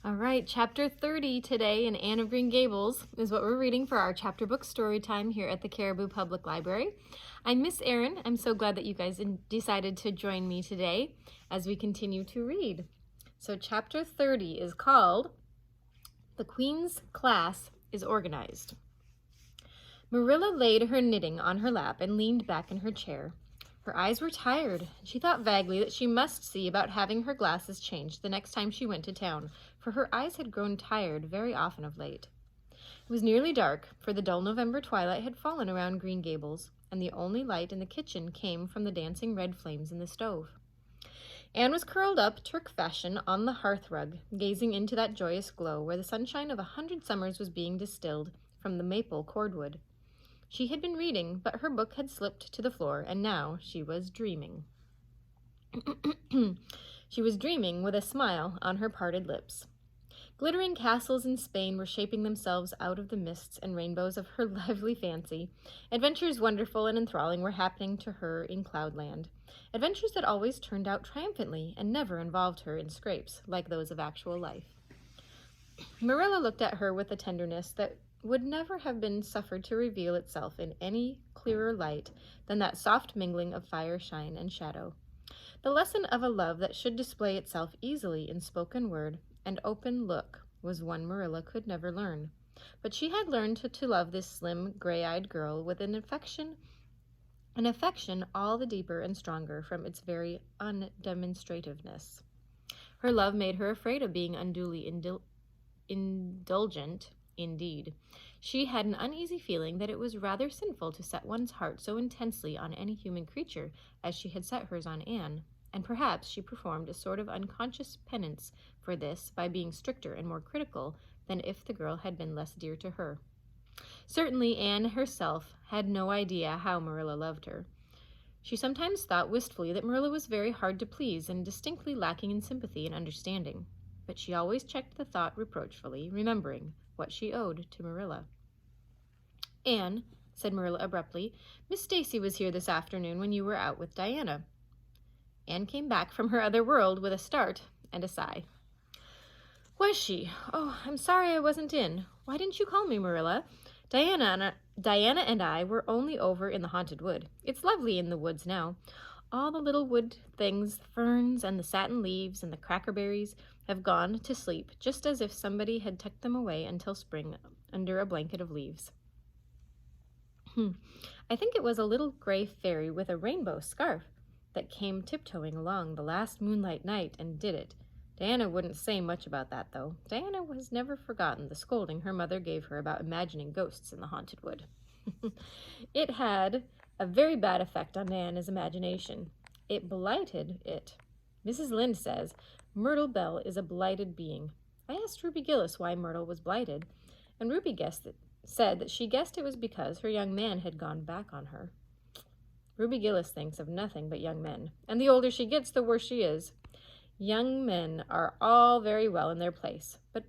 All right, chapter 30 today in Anne of Green Gables is what we're reading for our chapter book story time here at the Caribou Public Library. I'm Miss Erin. I'm so glad that you guys decided to join me today as we continue to read. So chapter 30 is called The Queen's Class is Organized. Marilla laid her knitting on her lap and leaned back in her chair. Her eyes were tired. She thought vaguely that she must see about having her glasses changed the next time she went to town, for her eyes had grown tired very often of late. It was nearly dark, for the dull November twilight had fallen around Green Gables, and the only light in the kitchen came from the dancing red flames in the stove. Anne was curled up Turk fashion on the hearth rug, gazing into that joyous glow where the sunshine of 100 summers was being distilled from the maple cordwood. She had been reading, but her book had slipped to the floor, and now she was dreaming. She was dreaming with a smile on her parted lips. Glittering castles in Spain were shaping themselves out of the mists and rainbows of her lively fancy. Adventures wonderful and enthralling were happening to her in Cloudland. Adventures that always turned out triumphantly and never involved her in scrapes like those of actual life. Marilla looked at her with a tenderness that would never have been suffered to reveal itself in any clearer light than that soft mingling of fire, shine, and shadow. The lesson of a love that should display itself easily in spoken word and open look was one Marilla could never learn. But she had learned to love this slim, gray-eyed girl with an affection all the deeper and stronger from its very undemonstrativeness. Her love made her afraid of being unduly indulgent. Indeed, she had an uneasy feeling that it was rather sinful to set one's heart so intensely on any human creature as she had set hers on Anne, and perhaps she performed a sort of unconscious penance for this by being stricter and more critical than if the girl had been less dear to her. Certainly Anne herself had no idea how Marilla loved her. She sometimes thought wistfully that Marilla was very hard to please and distinctly lacking in sympathy and understanding, but she always checked the thought reproachfully, remembering what she owed to Marilla. "Anne," said Marilla abruptly, "Miss Stacy was here this afternoon when you were out with Diana." Anne came back from her other world with a start and a sigh. "Was she? Oh, I'm sorry I wasn't in. Why didn't you call me, Marilla? Diana and I were only over in the haunted wood. It's lovely in the woods now. All the little wood things, the ferns and the satin leaves and the crackerberries have gone to sleep just as if somebody had tucked them away until spring under a blanket of leaves. I think it was a little gray fairy with a rainbow scarf that came tiptoeing along the last moonlight night and did it. Diana wouldn't say much about that, though. Diana has never forgotten the scolding her mother gave her about imagining ghosts in the haunted wood. It had a very bad effect on Anne's imagination. It blighted it. Mrs. Lynde says Myrtle Bell is a blighted being. I asked Ruby Gillis why Myrtle was blighted, and Ruby said that she guessed it was because her young man had gone back on her. Ruby Gillis thinks of nothing but young men, and the older she gets, the worse she is. Young men are all very well in their place, but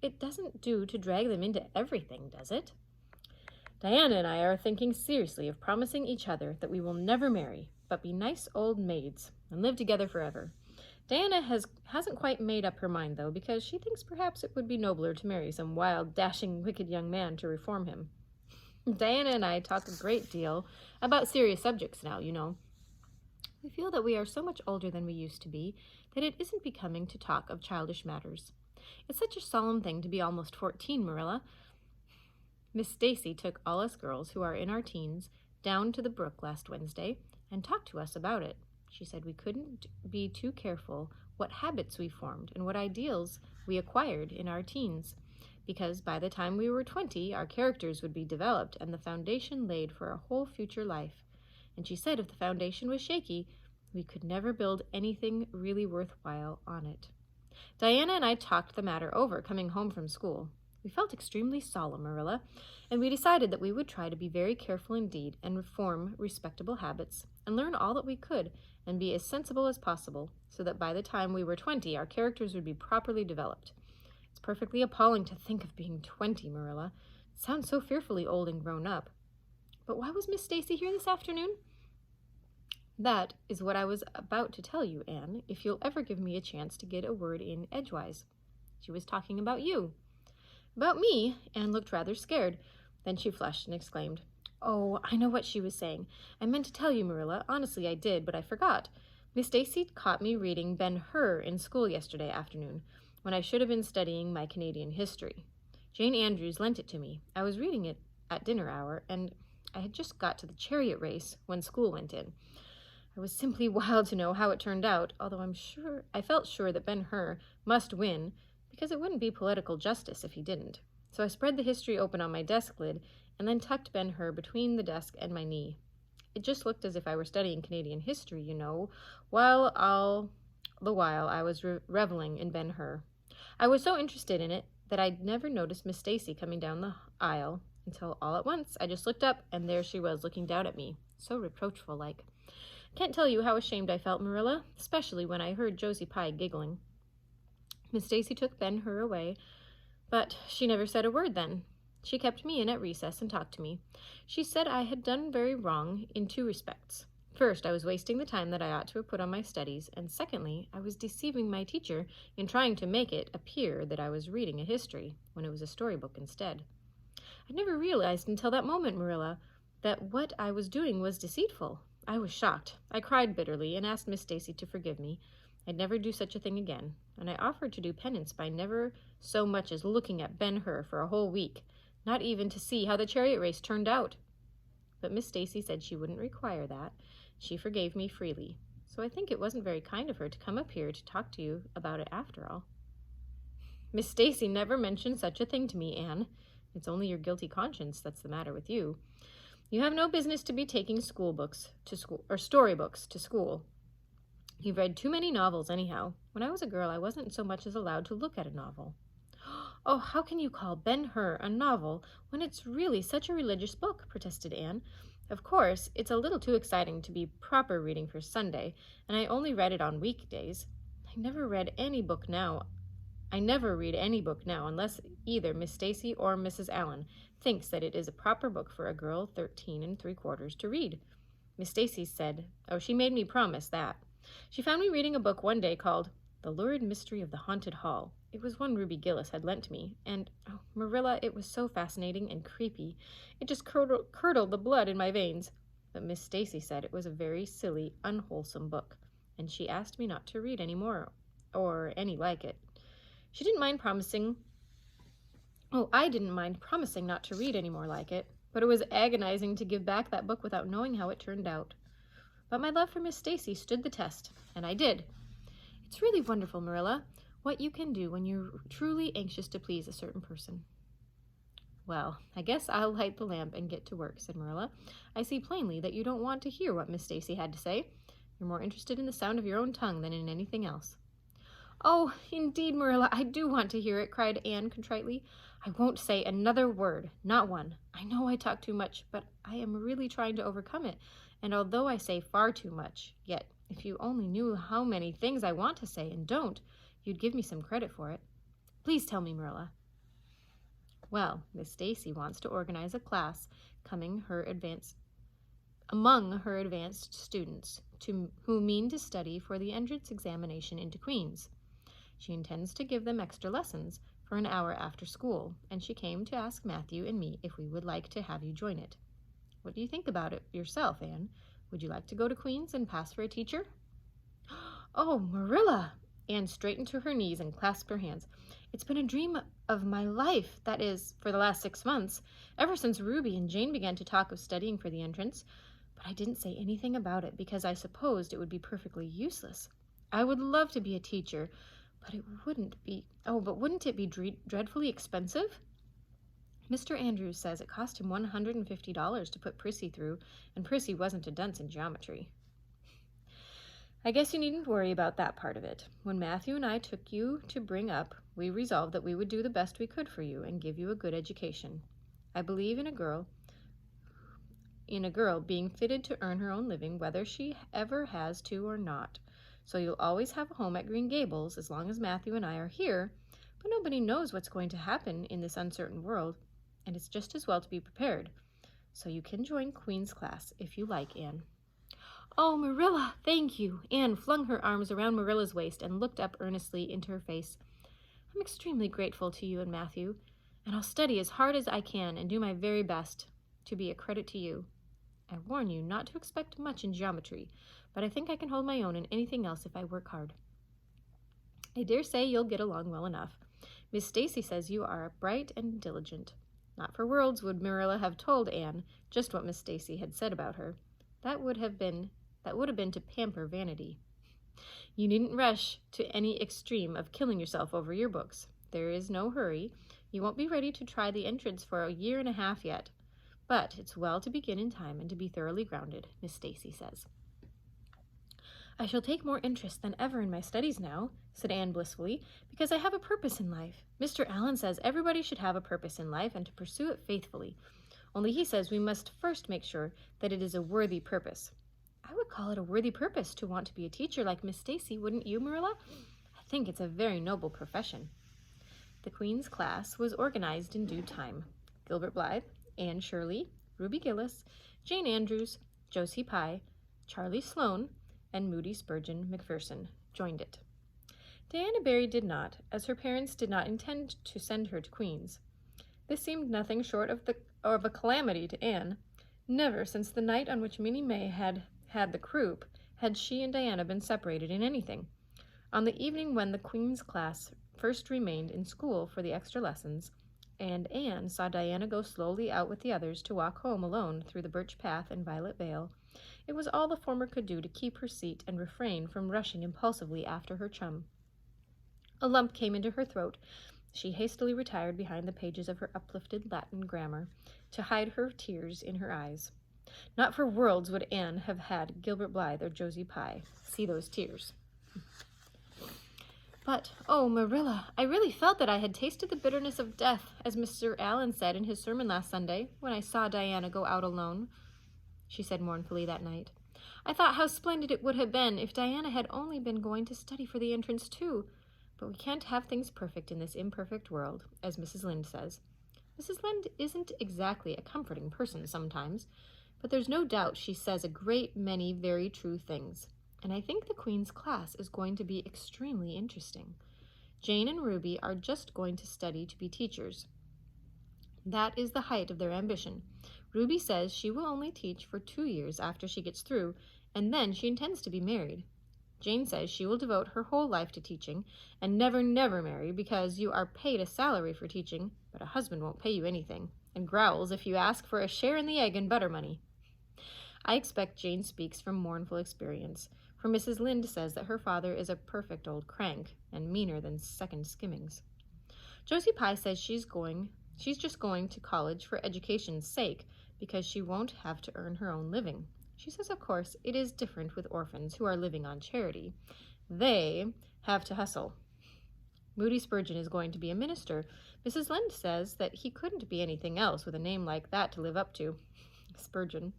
it doesn't do to drag them into everything, does it? Diana and I are thinking seriously of promising each other that we will never marry, but be nice old maids and live together forever. Diana hasn't quite made up her mind, though, because she thinks perhaps it would be nobler to marry some wild, dashing, wicked young man to reform him. Diana and I talk a great deal about serious subjects now, you know. We feel that we are so much older than we used to be that it isn't becoming to talk of childish matters. It's such a solemn thing to be almost 14, Marilla. Miss Stacy took all us girls who are in our teens down to the brook last Wednesday and talked to us about it. She said we couldn't be too careful what habits we formed and what ideals we acquired in our teens, because by the time we were 20, our characters would be developed and the foundation laid for a whole future life. And she said if the foundation was shaky, we could never build anything really worthwhile on it. Diana and I talked the matter over coming home from school. We felt extremely solemn, Marilla, and we decided that we would try to be very careful indeed and form respectable habits and learn all that we could and be as sensible as possible so that by the time we were 20, our characters would be properly developed. It's perfectly appalling to think of being 20, Marilla. It sounds so fearfully old and grown up. But why was Miss Stacy here this afternoon? That is what I was about to tell you, Anne, if you'll ever give me a chance to get a word in edgewise. She was talking about you." "About me?" Anne looked rather scared. Then she flushed and exclaimed, "Oh, I know what she was saying. I meant to tell you, Marilla. Honestly, I did, but I forgot. Miss Stacy caught me reading Ben-Hur in school yesterday afternoon, when I should have been studying my Canadian history. Jane Andrews lent it to me. I was reading it at dinner hour, and I had just got to the chariot race when school went in. I was simply wild to know how it turned out, although I felt sure that Ben-Hur must win, because it wouldn't be political justice if he didn't. So I spread the history open on my desk lid and then tucked Ben-Hur between the desk and my knee. It just looked as if I were studying Canadian history, you know, while all the while I was reveling in Ben-Hur. I was so interested in it that I'd never noticed Miss Stacy coming down the aisle until all at once I just looked up, and there she was looking down at me, so reproachful-like. Can't tell you how ashamed I felt, Marilla, especially when I heard Josie Pye giggling. Miss Stacy took Ben-Hur away, but she never said a word then. She kept me in at recess and talked to me. She said I had done very wrong in 2 respects. First, I was wasting the time that I ought to have put on my studies, and secondly, I was deceiving my teacher in trying to make it appear that I was reading a history when it was a storybook instead. I'd never realized until that moment, Marilla, that what I was doing was deceitful. I was shocked. I cried bitterly and asked Miss Stacy to forgive me. I'd never do such a thing again, and I offered to do penance by never so much as looking at Ben-Hur for a whole week, not even to see how the chariot race turned out. But Miss Stacy said she wouldn't require that. She forgave me freely, so I think it wasn't very kind of her to come up here to talk to you about it after all. Miss Stacy never mentioned such a thing to me, Anne. It's only your guilty conscience that's the matter with you. You have no business to be taking storybooks to school. You've read too many novels anyhow. When I was a girl, I wasn't so much as allowed to look at a novel. Oh, how can you call Ben-Hur a novel when it's really such a religious book? Protested Anne. Of course, it's a little too exciting to be proper reading for Sunday, and I only read it on weekdays. I never read any book now unless either Miss Stacy or Mrs. Allen thinks that it is a proper book for a girl 13 3/4 to read. Miss Stacy said, she made me promise that. She found me reading a book one day called The Lurid Mystery of the Haunted Hall. It was one Ruby Gillis had lent me, and, Marilla, it was so fascinating and creepy. It just curdled the blood in my veins. But Miss Stacy said it was a very silly, unwholesome book, and she asked me not to read any more, or any like it. I didn't mind promising not to read any more like it, but it was agonizing to give back that book without knowing how it turned out. But my love for Miss Stacy stood the test, and I did. It's really wonderful, Marilla, what you can do when you're truly anxious to please a certain person. Well, I guess I'll light the lamp and get to work, said Marilla. I see plainly that you don't want to hear what Miss Stacy had to say. You're more interested in the sound of your own tongue than in anything else. Oh, indeed, Marilla, I do want to hear it, cried Anne contritely. I won't say another word, not one. I know I talk too much, but I am really trying to overcome it. And although I say far too much, yet if you only knew how many things I want to say and don't, you'd give me some credit for it. Please tell me, Marilla. Well, Miss Stacy wants to organize a class among her advanced students who mean to study for the entrance examination into Queen's. She intends to give them extra lessons for an hour after school, and she came to ask Matthew and me if we would like to have you join it. What do you think about it yourself, Anne? Would you like to go to Queen's and pass for a teacher? Oh, Marilla! Anne straightened to her knees and clasped her hands. It's been a dream of my life, that is, for the last 6 months, ever since Ruby and Jane began to talk of studying for the entrance. But I didn't say anything about it because I supposed it would be perfectly useless. I would love to be a teacher, but wouldn't it be dreadfully expensive? Mr. Andrews says it cost him $150 to put Prissy through, and Prissy wasn't a dunce in geometry. I guess you needn't worry about that part of it. When Matthew and I took you to bring up, we resolved that we would do the best we could for you and give you a good education. I believe in a girl being fitted to earn her own living, whether she ever has to or not. So you'll always have a home at Green Gables as long as Matthew and I are here, but nobody knows what's going to happen in this uncertain world, and it's just as well to be prepared. So you can join Queen's class if you like, Anne. Oh, Marilla, thank you. Anne flung her arms around Marilla's waist and looked up earnestly into her face. I'm extremely grateful to you and Matthew, and I'll study as hard as I can and do my very best to be a credit to you. I warn you not to expect much in geometry, but I think I can hold my own in anything else if I work hard. I dare say you'll get along well enough. Miss Stacy says you are bright and diligent. Not for worlds would Marilla have told Anne just what Miss Stacy had said about her. That would have been to pamper vanity. You needn't rush to any extreme of killing yourself over your books. There is no hurry. You won't be ready to try the entrance for a year and a half yet. But it's well to begin in time and to be thoroughly grounded, Miss Stacy says. I shall take more interest than ever in my studies now, said Anne blissfully, because I have a purpose in life. Mr. Allen says everybody should have a purpose in life and to pursue it faithfully. Only he says we must first make sure that it is a worthy purpose. I would call it a worthy purpose to want to be a teacher like Miss Stacy, wouldn't you, Marilla? I think it's a very noble profession. The Queen's class was organized in due time. Gilbert Blythe, Anne Shirley, Ruby Gillis, Jane Andrews, Josie Pye, Charlie Sloane, and Moody Spurgeon McPherson joined it. Diana Barry did not, as her parents did not intend to send her to Queen's. This seemed nothing short of a calamity to Anne. Never since the night on which Minnie May had the croup had she and Diana been separated in anything. On the evening when the Queen's class first remained in school for the extra lessons, and Anne saw Diana go slowly out with the others to walk home alone through the birch path and violet vale, it was all the former could do to keep her seat and refrain from rushing impulsively after her chum. A lump came into her throat. She hastily retired behind the pages of her uplifted Latin grammar to hide her tears in her eyes. Not for worlds would Anne have had Gilbert Blythe or Josie Pye see those tears. But, oh, Marilla, I really felt that I had tasted the bitterness of death, as Mr. Allen said in his sermon last Sunday, when I saw Diana go out alone, she said mournfully that night. I thought how splendid it would have been if Diana had only been going to study for the entrance too. But we can't have things perfect in this imperfect world, as Mrs. Lynde says. Mrs. Lynde isn't exactly a comforting person sometimes, but there's no doubt she says a great many very true things. And I think the Queen's class is going to be extremely interesting. Jane and Ruby are just going to study to be teachers. That is the height of their ambition. Ruby says she will only teach for 2 years after she gets through, and then she intends to be married. Jane says she will devote her whole life to teaching and never marry because you are paid a salary for teaching, but a husband won't pay you anything, and growls if you ask for a share in the egg and butter money. I expect Jane speaks from mournful experience, for Mrs. Lynde says that her father is a perfect old crank and meaner than second skimmings. Josie Pye says she's just going to college for education's sake because she won't have to earn her own living. She says, of course, it is different with orphans who are living on charity. They have to hustle. Moody Spurgeon is going to be a minister. Mrs. Lynde says that he couldn't be anything else with a name like that to live up to. Spurgeon.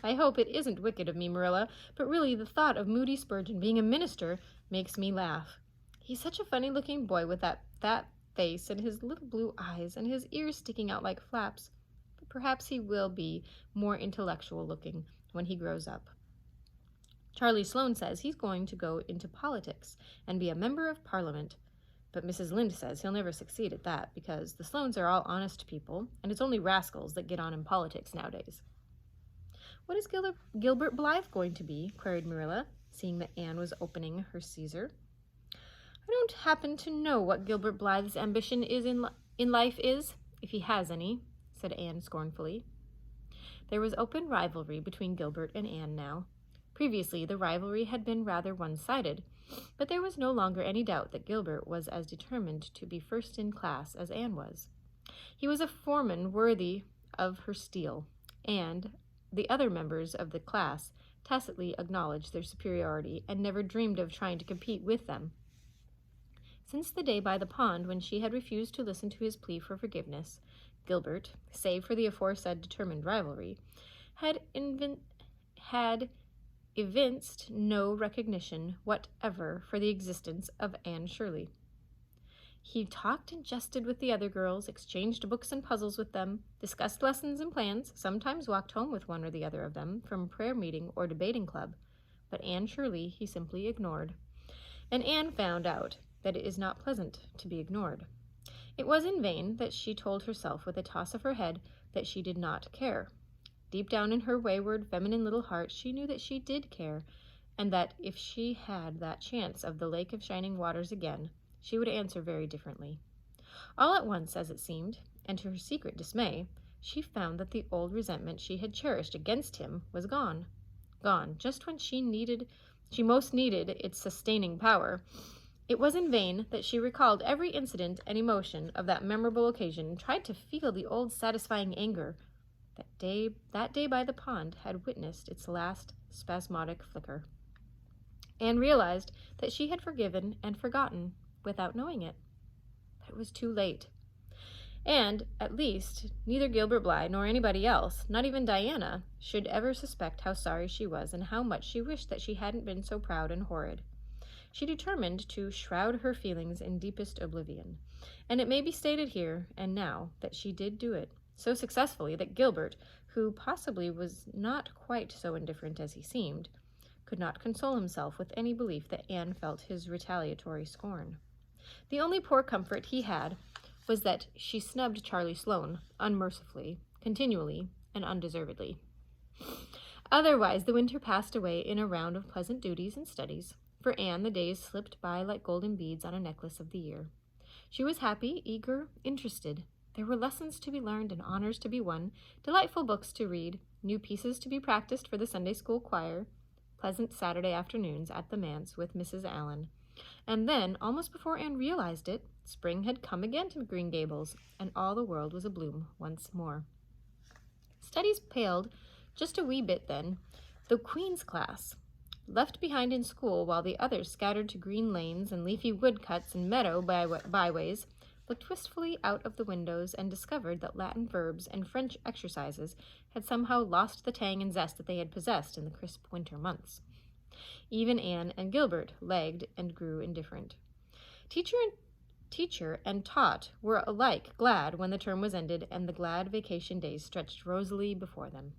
I hope it isn't wicked of me, Marilla, but really the thought of Moody Spurgeon being a minister makes me laugh. He's such a funny-looking boy with that face and his little blue eyes and his ears sticking out like flaps. But perhaps he will be more intellectual-looking when he grows up. Charlie Sloane says he's going to go into politics and be a member of Parliament. But Mrs. Lynde says he'll never succeed at that because the Sloanes are all honest people, and it's only rascals that get on in politics nowadays. What is Gilbert Blythe going to be? Queried Marilla, seeing that Anne was opening her Caesar. I don't happen to know what Gilbert Blythe's ambition is in life is, if he has any, said Anne scornfully. There was open rivalry between Gilbert and Anne now. Previously, the rivalry had been rather one-sided, but there was no longer any doubt that Gilbert was as determined to be first in class as Anne was. He was a foreman worthy of her steel, and the other members of the class tacitly acknowledged their superiority and never dreamed of trying to compete with them. Since the day by the pond when she had refused to listen to his plea for forgiveness, Gilbert, save for the aforesaid determined rivalry, had evinced no recognition whatever for the existence of Anne Shirley. He talked and jested with the other girls, exchanged books and puzzles with them, discussed lessons and plans, sometimes walked home with one or the other of them from prayer meeting or debating club, but Anne Shirley he simply ignored. And Anne found out that it is not pleasant to be ignored. It was in vain that she told herself with a toss of her head that she did not care. Deep down in her wayward, feminine little heart, she knew that she did care, and that if she had that chance of the Lake of Shining Waters again, she would answer very differently. All at once, as it seemed, and to her secret dismay, she found that the old resentment she had cherished against him was gone. Gone, just when she most needed its sustaining power. It was in vain that she recalled every incident and emotion of that memorable occasion and tried to feel the old satisfying anger that day by the pond had witnessed its last spasmodic flicker. Anne realized that she had forgiven and forgotten without knowing it. But it was too late. And, at least, neither Gilbert Blythe nor anybody else, not even Diana, should ever suspect how sorry she was and how much she wished that she hadn't been so proud and horrid. She determined to shroud her feelings in deepest oblivion, and it may be stated here and now that she did do it, so successfully that Gilbert, who possibly was not quite so indifferent as he seemed, could not console himself with any belief that Anne felt his retaliatory scorn. The only poor comfort he had was that she snubbed Charlie Sloane unmercifully, continually, and undeservedly. Otherwise, the winter passed away in a round of pleasant duties and studies. For Anne, the days slipped by like golden beads on a necklace of the year. She was happy, eager, interested. There were lessons to be learned and honors to be won, delightful books to read, new pieces to be practiced for the Sunday school choir, pleasant Saturday afternoons at the manse with Mrs. Allen. And then, almost before Anne realized it, spring had come again to Green Gables, and all the world was abloom once more. Studies paled just a wee bit then. The Queen's class, left behind in school while the others scattered to green lanes and leafy woodcuts and meadow byways, looked wistfully out of the windows and discovered that Latin verbs and French exercises had somehow lost the tang and zest that they had possessed in the crisp winter months. Even Anne and Gilbert lagged and grew indifferent. Teacher and taught were alike glad when the term was ended and the glad vacation days stretched rosily before them.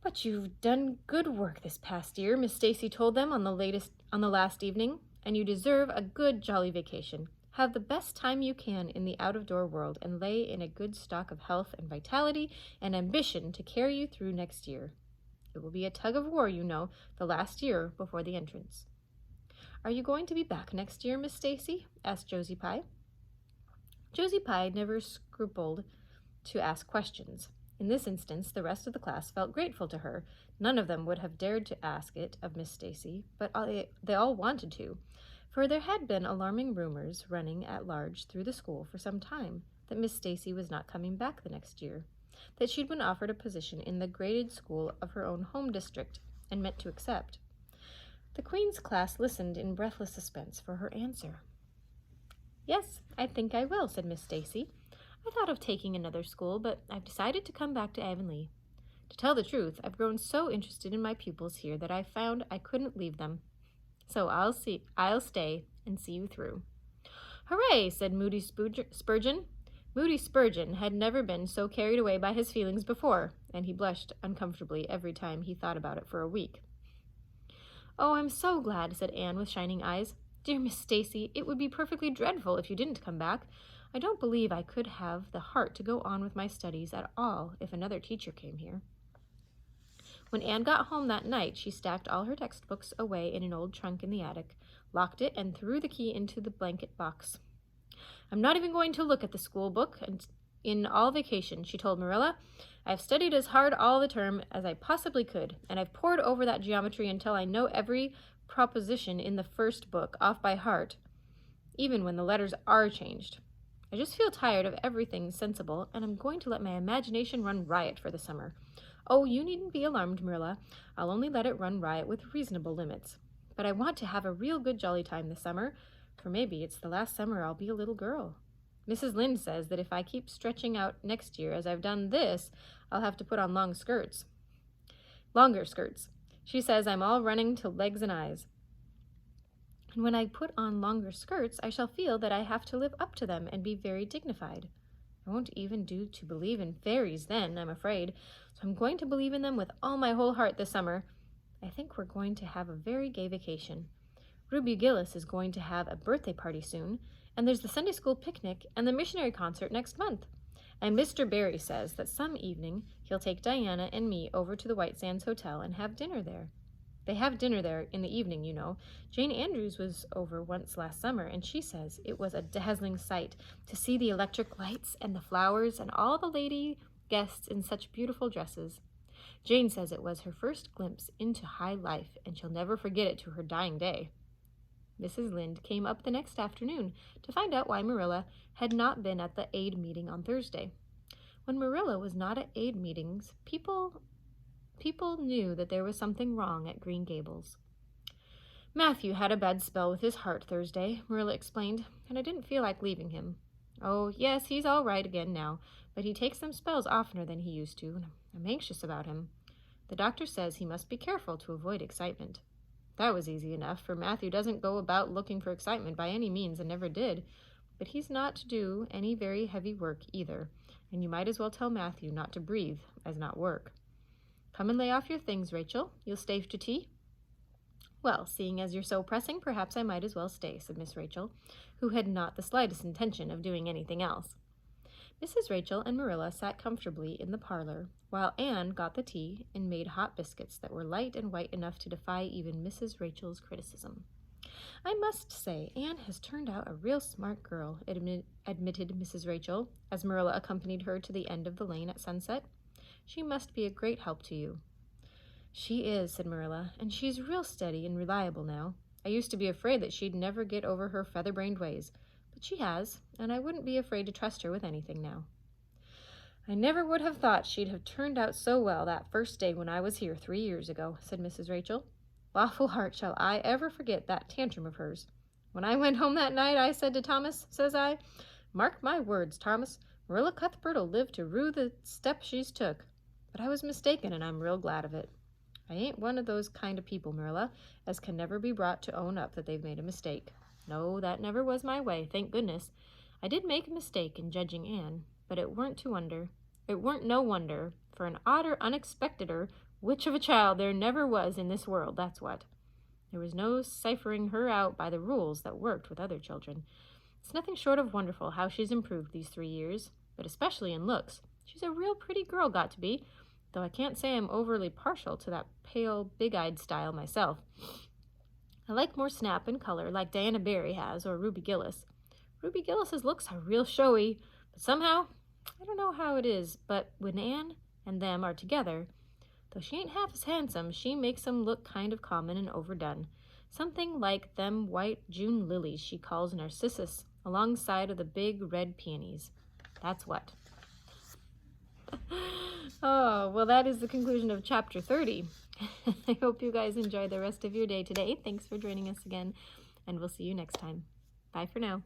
"But you've done good work this past year," Miss Stacy told them on the last evening, "and you deserve a good jolly vacation. Have the best time you can in the out-of-door world and lay in a good stock of health and vitality and ambition to carry you through next year. It will be a tug of war, you know, the last year before the entrance." "Are you going to be back next year, Miss Stacy?" asked Josie Pye. Josie Pye never scrupled to ask questions. In this instance, the rest of the class felt grateful to her. None of them would have dared to ask it of Miss Stacy, but they all wanted to, for there had been alarming rumors running at large through the school for some time that Miss Stacy was not coming back the next year, that she'd been offered a position in the graded school of her own home district and meant to accept. The Queen's class listened in breathless suspense for her answer. "Yes, I think I will," said Miss Stacy. "I thought of taking another school, but I've decided to come back to Avonlea. To tell the truth, I've grown so interested in my pupils here that I found I couldn't leave them. So I'll stay and see you through." "Hooray!" said Moody Spurgeon. Moody Spurgeon had never been so carried away by his feelings before, and he blushed uncomfortably every time he thought about it for a week. "Oh, I'm so glad," said Anne with shining eyes. "Dear Miss Stacy, it would be perfectly dreadful if you didn't come back. I don't believe I could have the heart to go on with my studies at all if another teacher came here." When Anne got home that night, she stacked all her textbooks away in an old trunk in the attic, locked it, and threw the key into the blanket box. "I'm not even going to look at the school book in all vacation," she told Marilla. "I've studied as hard all the term as I possibly could, and I've pored over that geometry until I know every proposition in the first book off by heart, even when the letters are changed. I just feel tired of everything sensible, and I'm going to let my imagination run riot for the summer. Oh, you needn't be alarmed, Marilla. I'll only let it run riot with reasonable limits. But I want to have a real good jolly time this summer, for maybe it's the last summer I'll be a little girl. Mrs. Lynde says that if I keep stretching out next year as I've done this, I'll have to put on longer skirts. She says I'm all running to legs and eyes. And when I put on longer skirts, I shall feel that I have to live up to them and be very dignified. I won't even do to believe in fairies then, I'm afraid, so I'm going to believe in them with all my whole heart this summer. I think we're going to have a very gay vacation. Ruby Gillis is going to have a birthday party soon, and there's the Sunday school picnic and the missionary concert next month. And Mr. Barry says that some evening he'll take Diana and me over to the White Sands Hotel and have dinner there. They have dinner there in the evening, you know. Jane Andrews was over once last summer, and she says it was a dazzling sight to see the electric lights and the flowers and all the lady guests in such beautiful dresses. Jane says it was her first glimpse into high life, and she'll never forget it to her dying day. Mrs. Lynde came up the next afternoon to find out why Marilla had not been at the aid meeting on Thursday. When Marilla was not at aid meetings, people knew that there was something wrong at Green Gables. Matthew had a bad spell with his heart Thursday, Marilla explained, and I didn't feel like leaving him. Oh, yes, he's all right again now, but he takes them spells oftener than he used to, and I'm anxious about him. The doctor says he must be careful to avoid excitement. That was easy enough, for Matthew doesn't go about looking for excitement by any means and never did. But he's not to do any very heavy work either, and you might as well tell Matthew not to breathe as not work. Come and lay off your things, Rachel. You'll stay to tea? Well, seeing as you're so pressing, perhaps I might as well stay, said Miss Rachel, who had not the slightest intention of doing anything else. Mrs. Rachel and Marilla sat comfortably in the parlor, while Anne got the tea and made hot biscuits that were light and white enough to defy even Mrs. Rachel's criticism. I must say, Anne has turned out a real smart girl, admitted Mrs. Rachel, as Marilla accompanied her to the end of the lane at sunset. She must be a great help to you. She is, said Marilla, and she's real steady and reliable now. I used to be afraid that she'd never get over her feather-brained ways, but she has, and I wouldn't be afraid to trust her with anything now. I never would have thought she'd have turned out so well that first day when I was here 3 years ago, said Mrs. Rachel. Lawful heart shall I ever forget that tantrum of hers. When I went home that night, I said to Thomas, says I, mark my words, Thomas, Marilla Cuthbert'll live to rue the step she's took. But I was mistaken, and I'm real glad of it. I ain't one of those kind of people, Marilla, as can never be brought to own up that they've made a mistake. No, that never was my way, thank goodness. I did make a mistake in judging Anne, but it weren't no wonder, for an odder, unexpecteder witch of a child there never was in this world, that's what. There was no ciphering her out by the rules that worked with other children. It's nothing short of wonderful how she's improved these 3 years, but especially in looks. She's a real pretty girl, got to be, though I can't say I'm overly partial to that pale, big-eyed style myself. I like more snap and color, like Diana Barry has, or Ruby Gillis. Ruby Gillis's looks are real showy, but somehow, I don't know how it is, but when Anne and them are together, though she ain't half as handsome, she makes them look kind of common and overdone. Something like them white June lilies she calls Narcissus, alongside of the big red peonies. That's what. Oh, well, that is the conclusion of Chapter 30. I hope you guys enjoy the rest of your day today. Thanks for joining us again, and we'll see you next time. Bye for now.